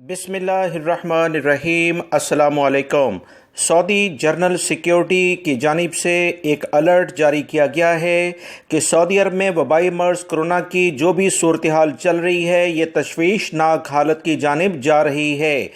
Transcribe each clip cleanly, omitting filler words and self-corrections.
بسم اللہ الرحمن الرحیم۔ السلام علیکم۔ سعودی جنرل سیکیورٹی کی جانب سے ایک الرٹ جاری کیا گیا ہے کہ سعودی عرب میں وبائی مرض کرونا کی جو بھی صورتحال چل رہی ہے یہ تشویشناک حالت کی جانب جا رہی ہے۔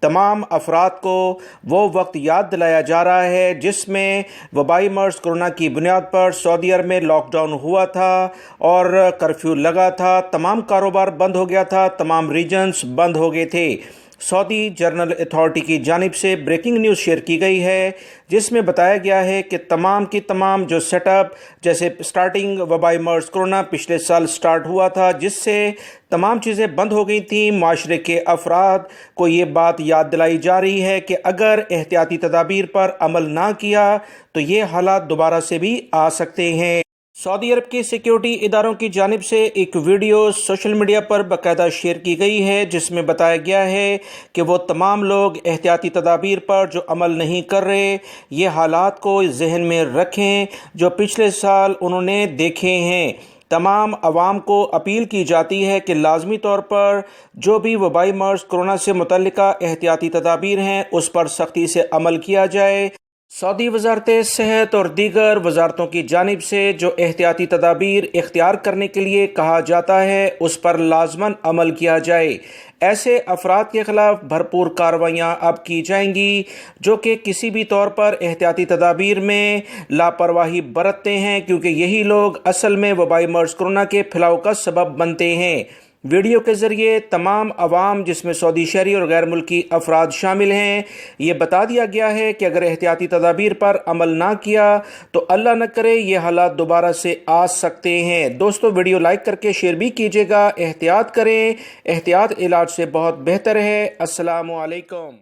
تمام افراد کو وہ وقت یاد دلایا جا رہا ہے جس میں وبائی مرض کرونا کی بنیاد پر سعودی عرب میں لاک ڈاؤن ہوا تھا اور کرفیو لگا تھا، تمام کاروبار بند ہو گیا تھا، تمام ریجنز بند ہو گئے تھے۔ سعودی جنرل اتھارٹی کی جانب سے بریکنگ نیوز شیئر کی گئی ہے جس میں بتایا گیا ہے کہ تمام کی تمام جو سیٹ اپ، جیسے سٹارٹنگ وبائی مرض کرونا پچھلے سال سٹارٹ ہوا تھا جس سے تمام چیزیں بند ہو گئی تھیں، معاشرے کے افراد کو یہ بات یاد دلائی جا رہی ہے کہ اگر احتیاطی تدابیر پر عمل نہ کیا تو یہ حالات دوبارہ سے بھی آ سکتے ہیں۔ سعودی عرب کے سیکیورٹی اداروں کی جانب سے ایک ویڈیو سوشل میڈیا پر باقاعدہ شیئر کی گئی ہے جس میں بتایا گیا ہے کہ وہ تمام لوگ احتیاطی تدابیر پر جو عمل نہیں کر رہے یہ حالات کو ذہن میں رکھیں جو پچھلے سال انہوں نے دیکھے ہیں۔ تمام عوام کو اپیل کی جاتی ہے کہ لازمی طور پر جو بھی وبائی مرض کرونا سے متعلقہ احتیاطی تدابیر ہیں اس پر سختی سے عمل کیا جائے۔ سعودی وزارت صحت اور دیگر وزارتوں کی جانب سے جو احتیاطی تدابیر اختیار کرنے کے لیے کہا جاتا ہے اس پر لازماً عمل کیا جائے۔ ایسے افراد کے خلاف بھرپور کارروائیاں اب کی جائیں گی جو کہ کسی بھی طور پر احتیاطی تدابیر میں لاپرواہی برتتے ہیں، کیونکہ یہی لوگ اصل میں وبائی مرض کرونا کے پھیلاؤ کا سبب بنتے ہیں۔ ویڈیو کے ذریعے تمام عوام جس میں سعودی شہری اور غیر ملکی افراد شامل ہیں یہ بتا دیا گیا ہے کہ اگر احتیاطی تدابیر پر عمل نہ کیا تو اللہ نہ کرے یہ حالات دوبارہ سے آ سکتے ہیں۔ دوستو ویڈیو لائک کر کے شیئر بھی کیجیے گا۔ احتیاط کریں، احتیاط علاج سے بہت بہتر ہے۔ السلام علیکم۔